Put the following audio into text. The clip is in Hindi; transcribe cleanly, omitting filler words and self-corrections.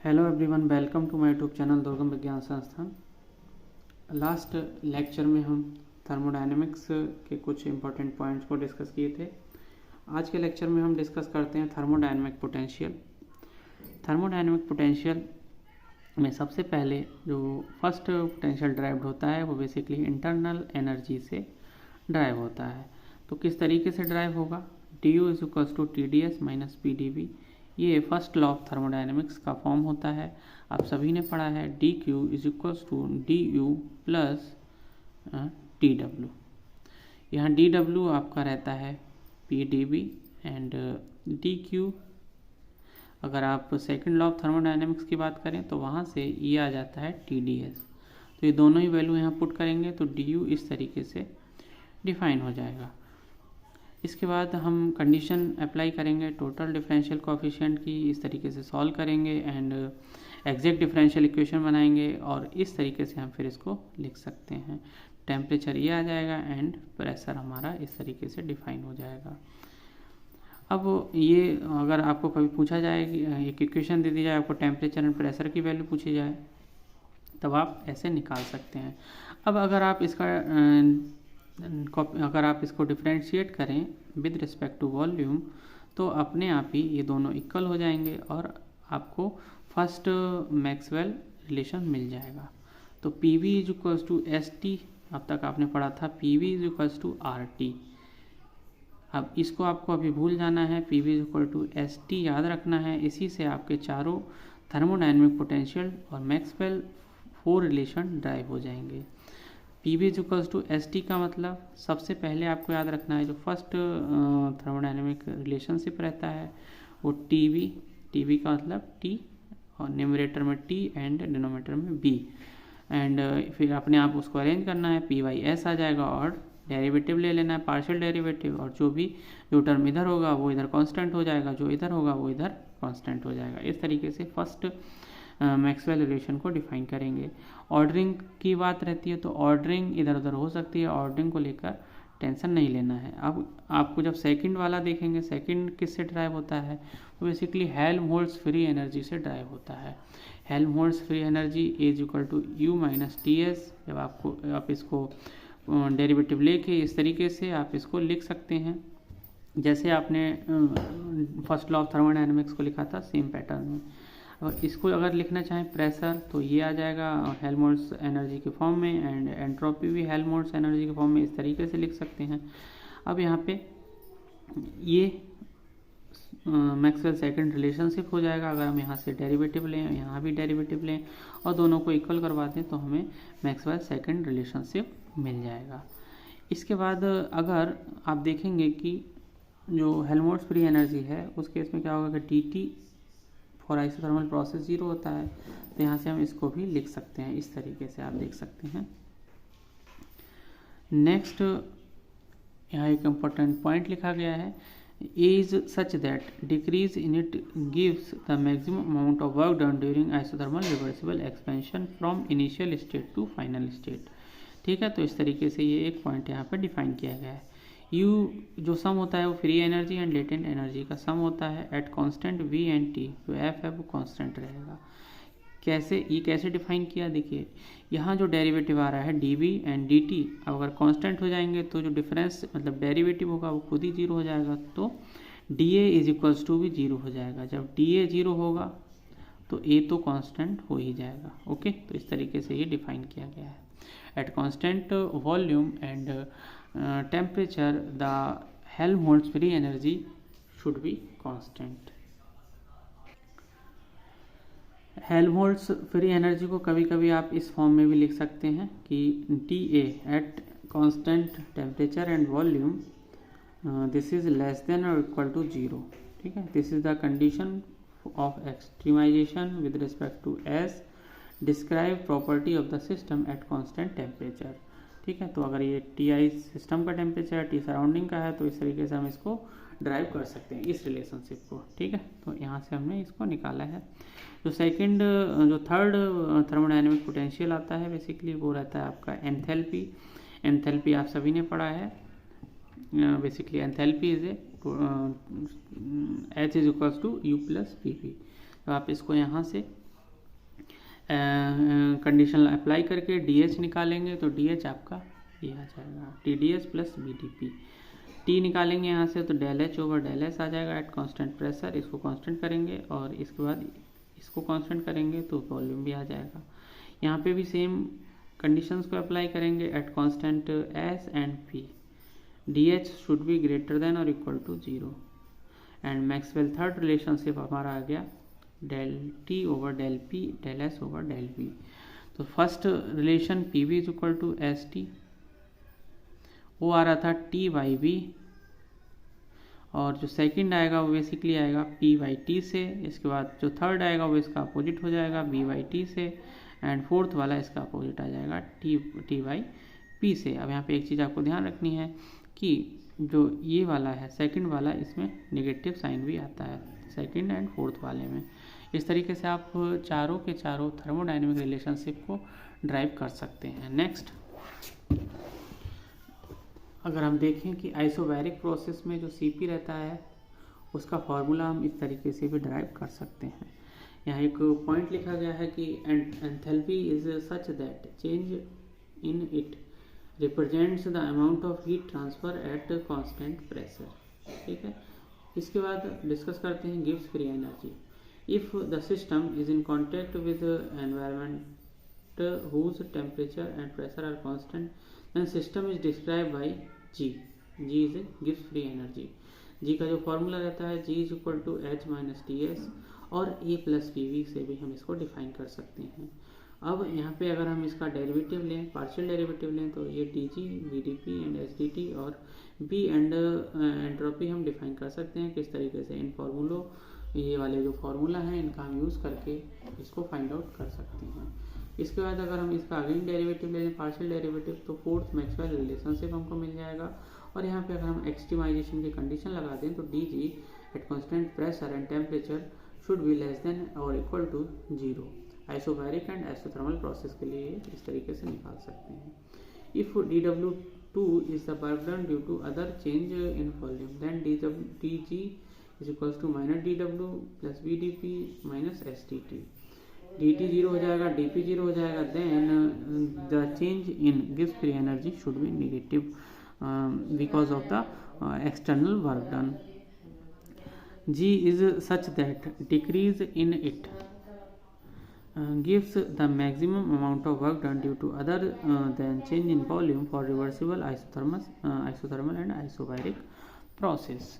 Hello everyone, welcome to my YouTube channel Durgam Vigyan संस्थान। लास्ट लेक्चर में हम थर्मोडायनेमिक्स के कुछ इंपॉर्टेंट पॉइंट्स को डिस्कस किए थे। आज के लेक्चर में हम डिस्कस करते हैं थर्मोडायनेमिक पोटेंशियल। थर्मोडायनेमिक पोटेंशियल में सबसे पहले जो फर्स्ट पोटेंशियल ड्राइव होता है वो बेसिकली इंटरनल एनर्जी से ड्राइव होता है। तो किस तरीके से ड्राइव होगा? du is equals to TdS minus PdV। ये फर्स्ट लॉ ऑफ थर्मोडायनेमिक्स का फॉर्म होता है, आप सभी ने पढ़ा है। dq is equals to du plus dw। यहाँ dw आपका रहता है PdV एंड dq, अगर आप सेकंड लॉ ऑफ थर्मोडायनेमिक्स की बात करें तो वहाँ से ये आ जाता है TdS। तो ये दोनों ही वैल्यू यहाँ पुट करेंगे तो du इस तरीके से डिफाइन हो जाएगा। इसके बाद हम कंडीशन अप्लाई करेंगे टोटल डिफरेंशियल कोएफिशिएंट की, इस तरीके से सॉल्व करेंगे एंड एग्जैक्ट डिफरेंशियल इक्वेशन बनाएंगे और इस तरीके से हम फिर इसको लिख सकते हैं। टेम्परेचर ये आ जाएगा एंड प्रेशर हमारा इस तरीके से डिफाइन हो जाएगा। अब ये अगर आपको कभी पूछा जाए कि एक इक्वेशन दे दी जाए, आपको टेम्परेचर एंड प्रेशर की वैल्यू पूछी जाए, तब आप ऐसे निकाल सकते हैं। अब अगर आप इसको डिफरेंशिएट करें विद रिस्पेक्ट टू वॉल्यूम तो अपने आप ही ये दोनों इक्वल हो जाएंगे और आपको फर्स्ट मैक्सवेल रिलेशन मिल जाएगा। तो PV is equals to ST, अब तक आपने पढ़ा था PV is equals to RT। अब इसको आपको अभी भूल जाना है, PV is equal to ST याद रखना है। इसी से आपके चारों थर्मोडायनेमिक पोटेंशियल और मैक्सवेल 4 रिलेशन ड्राइव हो जाएंगे। PV is equals to ST का मतलब सबसे पहले आपको याद रखना है जो फर्स्ट थर्मोडायनेमिक रिलेशनशिप रहता है वो TV का मतलब T और न्यूमरेटर में T एंड डिनोमिनेटर में B एंड फिर अपने आप उसको अरेंज करना है, P/S आ जाएगा और डेरिवेटिव ले लेना है, पार्शियल डेरिवेटिव, और जो टर्म इधर होगा वो इधर कांस्टेंट हो जाएगा, जो इधर होगा वो इधर कांस्टेंट हो जाएगा। इस तरीके से फर्स्ट मैक्सवेल रिलेशन को डिफाइन करेंगे। ऑर्डरिंग की बात रहती है तो ऑर्डरिंग इधर उधर हो सकती है, ऑर्डरिंग को लेकर टेंशन नहीं लेना है। अब आपको जब सेकंड वाला देखेंगे, सेकंड किससे ड्राइव होता है? तो बेसिकली हेल्महोल्ट्ज़ फ्री एनर्जी से ड्राइव होता है। Helmholtz free energy is equal to U minus TS। जब आप इसको डेरिवेटिव लेके इस तरीके से आप इसको लिख सकते हैं जैसे आपने फर्स्ट लॉ ऑफ थर्मोडायनेमिक्स को लिखा था, सेम पैटर्न में। और इसको अगर लिखना चाहें प्रेशर तो ये आ जाएगा हेल्महोल्ट्ज़ एनर्जी के फॉर्म में एंड एंट्रोपी भी हेल्महोल्ट्ज़ एनर्जी के फॉर्म में, इस तरीके से लिख सकते हैं। अब यहाँ पे ये मैक्सवेल सेकंड रिलेशनशिप हो जाएगा। अगर हम यहाँ से डेरिवेटिव लें, यहाँ भी डेरिवेटिव लें और दोनों को इक्वल करवा दें तो हमें मैक्सवेल सेकंड रिलेशनशिप मिल जाएगा। इसके बाद अगर आप देखेंगे कि जो हेल्महोल्ट्ज़ फ्री एनर्जी है उस केस में क्या होगा कि DT फॉर आइसोथर्मल प्रोसेस 0 होता है, तो यहाँ से हम इसको भी लिख सकते हैं, इस तरीके से आप देख सकते हैं। नेक्स्ट यहाँ एक इम्पोर्टेंट पॉइंट लिखा गया है, is such that decrease in it gives the maximum amount of work done during isothermal reversible expansion from initial state to final state. ठीक है, तो इस तरीके से ये एक पॉइंट यहाँ पर डिफाइन किया गया है। U जो सम होता है वो free energy and latent energy का सम होता है at constant V and T। जो F है वो कांस्टेंट रहेगा। कैसे डिफाइन किया? देखिए यहाँ जो डेरिवेटिव आ रहा है dV एंड dt, अब अगर कांस्टेंट हो जाएंगे तो जो डिफरेंस मतलब डेरिवेटिव होगा वो खुद ही 0 हो जाएगा, तो dA इज इक्वल्स टू भी 0 हो जाएगा। जब dA 0 होगा तो A तो कांस्टेंट हो ही जाएगा। ओके, तो इस तरीके से ये डिफाइन किया गया है। At constant volume and temperature the Helmholtz free energy should be constant। Helmholtz free energy को कभी कभी आप इस फॉर्म में भी लिख सकते हैं कि TA at constant temperature and volume this is less than और इक्वल टू 0। ठीक है, this is the condition of extremization with respect to S describe property of the system at constant temperature. ठीक है, तो अगर ये TI सिस्टम का टेम्परेचर, T सराउंडिंग का है, तो इस तरीके से हम इसको ड्राइव कर सकते हैं इस रिलेशनशिप को। ठीक है, तो यहाँ से हमने इसको निकाला है। जो थर्ड थर्मोडायनेमिक पोटेंशियल आता है बेसिकली वो रहता है आपका एंथैल्पी। एंथैल्पी आप सभी ने पढ़ा है। Basically enthalpy is H is equals to U plus PP। तो आप इसको यहाँ से कंडीशन अप्लाई करके DH निकालेंगे तो DH आपका ये आ जाएगा TDS प्लस BDP। T निकालेंगे यहाँ से तो del H over del S आ जाएगा एट कांस्टेंट प्रेशर। इसको कांस्टेंट करेंगे और इसके बाद इसको कांस्टेंट करेंगे तो वॉल्यूम भी आ जाएगा। यहाँ पे भी सेम कंडीशंस को अप्लाई करेंगे at constant S and P। DH should be greater than और equal to 0 and Maxwell third relationship हमारा आ गया del T over del P del S over del V। तो first relation PV is equal to ST, वो आ रहा था T बाई V, और जो सेकंड आएगा वो बेसिकली आएगा P बाई T से। इसके बाद जो थर्ड आएगा वो इसका अपोजिट हो जाएगा B बाई T से, एंड फोर्थ वाला इसका अपोजिट आ जाएगा T बाई P से। अब यहाँ पे एक चीज़ आपको ध्यान रखनी है कि जो ये वाला है सेकंड वाला, इसमें नेगेटिव साइन भी आता है सेकंड एंड फोर्थ वाले में। इस तरीके से आप चारों के चारों थर्मोडायनेमिक रिलेशनशिप को ड्राइव कर सकते हैं। नेक्स्ट, अगर हम देखें कि आइसोबैरिक प्रोसेस में जो Cp रहता है उसका फॉर्मूला हम इस तरीके से भी ड्राइव कर सकते हैं। यहाँ एक पॉइंट लिखा गया है कि enthalpy is such that change in it represents the amount of heat transfer at constant pressure. ठीक है, इसके बाद डिस्कस करते हैं गिव्स free energy. If the system is in contact with environment whose temperature and pressure are constant, then system is describe by G। G is गिव्स फ्री एनर्जी। G का जो फॉर्मूला रहता है G is equal to H minus TS, और A प्लस PV से भी हम इसको डिफाइन कर सकते हैं। अब यहाँ पे अगर हम इसका डेरिवेटिव लें, पार्शियल डेरिवेटिव लें, तो ये DG, VDP एंड SDT और B एंड एंट्रोपी हम डिफाइन कर सकते हैं किस तरीके से। इन फॉर्मूलों, ये वाले जो फॉर्मूला हैं इनका हम यूज़ करके इसको फाइंड आउट कर सकते हैं। इसके बाद अगर हम इसका अगेन डेरिवेटिव ले लें, पार्शियल डेरिवेटिव, तो फोर्थ मैक्सवेल रिलेशनशिप हमको मिल जाएगा। और यहाँ पे अगर हम एक्सट्रीमाइजेशन की कंडीशन लगा दें तो DG at constant pressure and temperature should be less than और equal to 0। Isobaric and isothermal process के लिए इस तरीके से निकाल सकते हैं। If dW2 is the work done due to other change in volume, then DG is equal to minus DW plus VDP minus SDT। DT 0 हो जाएगा, DP 0 हो जाएगा, देन द चेंज इन गिव्स free energy should be negative because of the external work done. G is such that decrease in it gives the maximum amount of work done due to other than change in volume for reversible isothermal and isobaric process।